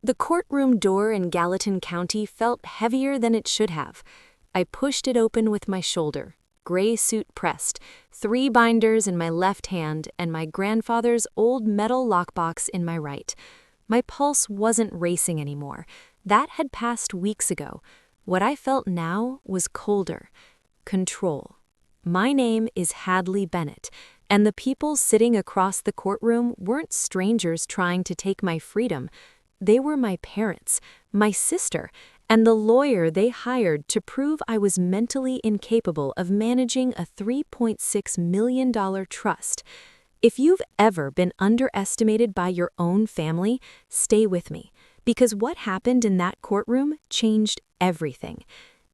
The courtroom door in Gallatin County felt heavier than it should have. I pushed it open with my shoulder, gray suit pressed, 3 binders in my left hand, and my grandfather's old metal lockbox in my right. My pulse wasn't racing anymore. That had passed weeks ago. What I felt now was colder. Control. My name is Hadley Bennett, and the people sitting across the courtroom weren't strangers trying to take my freedom. They were my parents, my sister, and the lawyer they hired to prove I was mentally incapable of managing a $3.6 million trust. If you've ever been underestimated by your own family, stay with me, because what happened in that courtroom changed everything.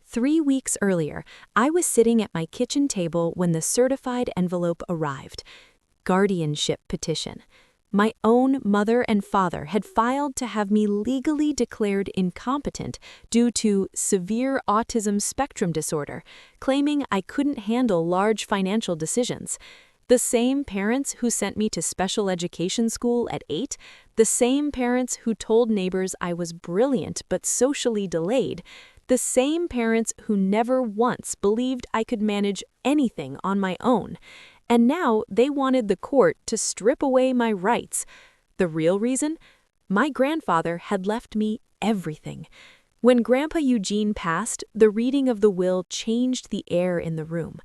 3 weeks earlier, I was sitting at my kitchen table when the certified envelope arrived. Guardianship petition. My own mother and father had filed to have me legally declared incompetent due to severe autism spectrum disorder, claiming I couldn't handle large financial decisions. The same parents who sent me to special education school at 8, the same parents who told neighbors I was brilliant but socially delayed, the same parents who never once believed I could manage anything on my own. And now they wanted the court to strip away my rights. The real reason? My grandfather had left me everything. When Grandpa Eugene passed, the reading of the will changed the air in the room.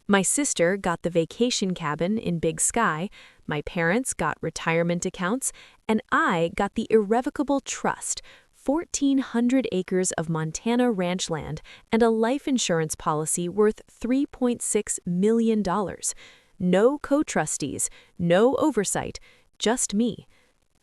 My sister got the vacation cabin in Big Sky, my parents got retirement accounts, and I got the irrevocable trust, 1,400 acres of Montana ranch land and a life insurance policy worth $3.6 million. No co-trustees, no oversight, just me.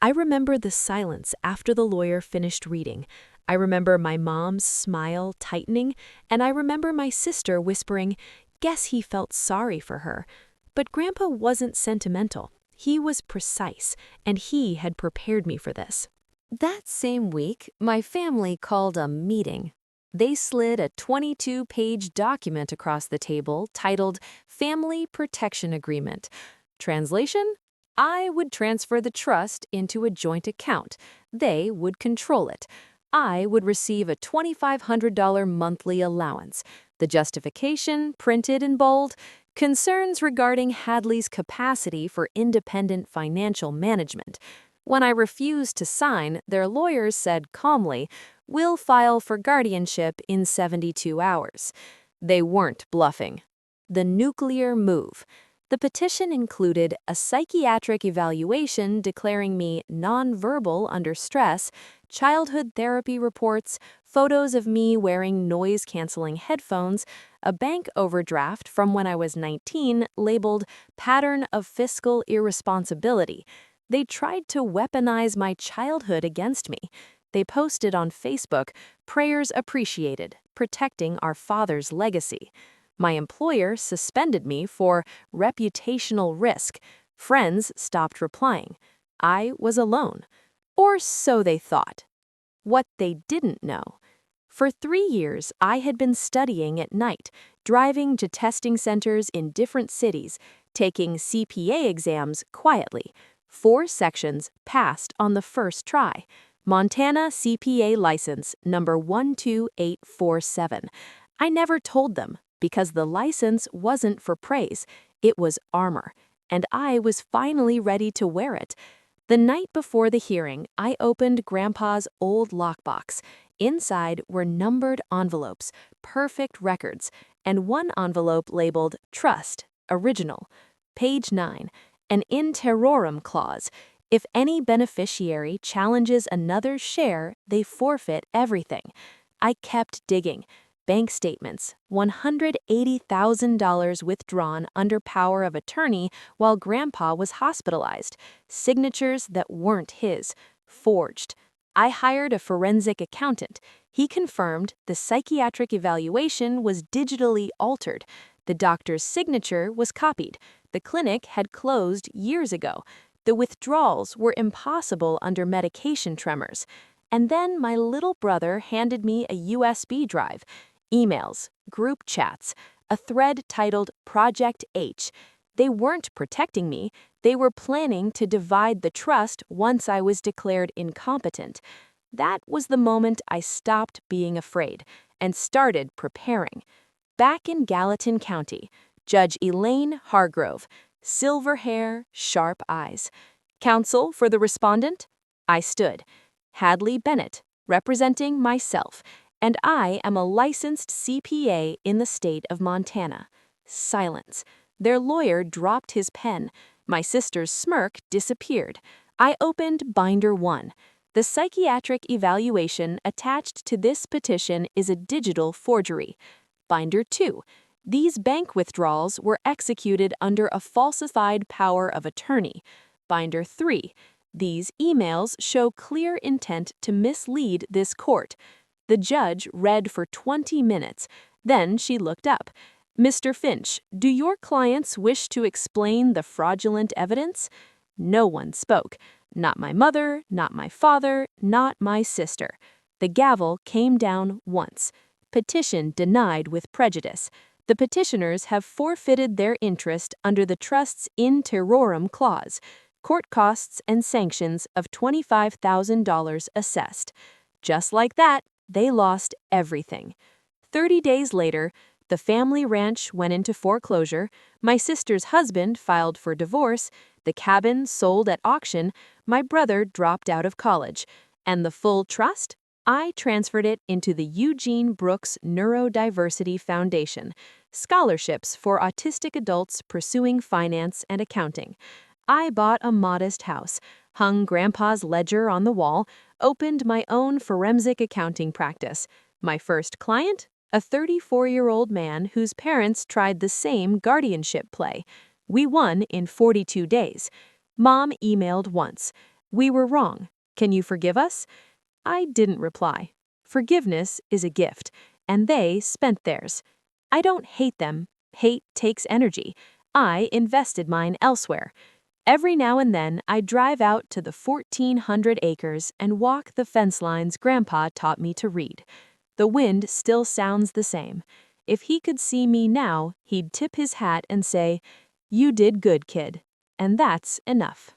I remember the silence after the lawyer finished reading. I remember my mom's smile tightening, and I remember my sister whispering, "Guess he felt sorry for her." But Grandpa wasn't sentimental. He was precise, and he had prepared me for this. That same week, my family called a meeting. They slid a 22-page document across the table titled Family Protection Agreement. Translation? I would transfer the trust into a joint account. They would control it. I would receive a $2,500 monthly allowance. The justification, printed in bold, concerns regarding Hadley's capacity for independent financial management. When I refused to sign, their lawyers said calmly, "We'll file for guardianship in 72 hours. They weren't bluffing. The nuclear move. The petition included a psychiatric evaluation declaring me nonverbal under stress, childhood therapy reports, photos of me wearing noise-canceling headphones, a bank overdraft from when I was 19 labeled Pattern of Fiscal Irresponsibility. They tried to weaponize my childhood against me. They posted on Facebook, "Prayers appreciated, protecting our father's legacy." My employer suspended me for reputational risk. Friends stopped replying. I was alone. Or so they thought. What they didn't know. For 3 years, I had been studying at night, driving to testing centers in different cities, taking CPA exams quietly. 4 sections passed on the first try. Montana CPA license number 12847. I never told them because the license wasn't for praise. It was armor, and I was finally ready to wear it. The night before the hearing, I opened Grandpa's old lockbox. Inside were numbered envelopes, perfect records, and one envelope labeled Trust, Original. Page 9. An in terrorem clause. If any beneficiary challenges another's share, they forfeit everything. I kept digging. Bank statements, $180,000 withdrawn under power of attorney while Grandpa was hospitalized. Signatures that weren't his, forged. I hired a forensic accountant. He confirmed the psychiatric evaluation was digitally altered. The doctor's signature was copied. The clinic had closed years ago. The withdrawals were impossible under medication tremors. And then my little brother handed me a USB drive, emails, group chats, a thread titled Project H. They weren't protecting me. They were planning to divide the trust once I was declared incompetent. That was the moment I stopped being afraid and started preparing. Back in Gallatin County, Judge Elaine Hargrove, silver hair, sharp eyes. Counsel for the respondent? I stood. Hadley Bennett, representing myself, and I am a licensed CPA in the state of Montana. Silence. Their lawyer dropped his pen. My sister's smirk disappeared. I opened Binder 1. The psychiatric evaluation attached to this petition is a digital forgery. Binder 2. These bank withdrawals were executed under a falsified power of attorney. Binder 3. These emails show clear intent to mislead this court. The judge read for 20 minutes. Then she looked up. Mr. Finch, do your clients wish to explain the fraudulent evidence? No one spoke. Not my mother, not my father, not my sister. The gavel came down once. Petition denied with prejudice. The petitioners have forfeited their interest under the trust's in terrorem clause. Court costs and sanctions of $25,000 assessed. Just like that, they lost everything. 30 days later, the family ranch went into foreclosure, my sister's husband filed for divorce, the cabin sold at auction, my brother dropped out of college, and the full trust? I transferred it into the Eugene Brooks Neurodiversity Foundation, scholarships for autistic adults pursuing finance and accounting. I bought a modest house, hung Grandpa's ledger on the wall, opened my own forensic accounting practice. My first client? A 34-year-old man whose parents tried the same guardianship play. We won in 42 days. Mom emailed once. We were wrong. Can you forgive us? I didn't reply. Forgiveness is a gift, and they spent theirs. I don't hate them. Hate takes energy. I invested mine elsewhere. Every now and then, I drive out to the 1,400 acres and walk the fence lines Grandpa taught me to read. The wind still sounds the same. If he could see me now, he'd tip his hat and say, "You did good, kid." And that's enough.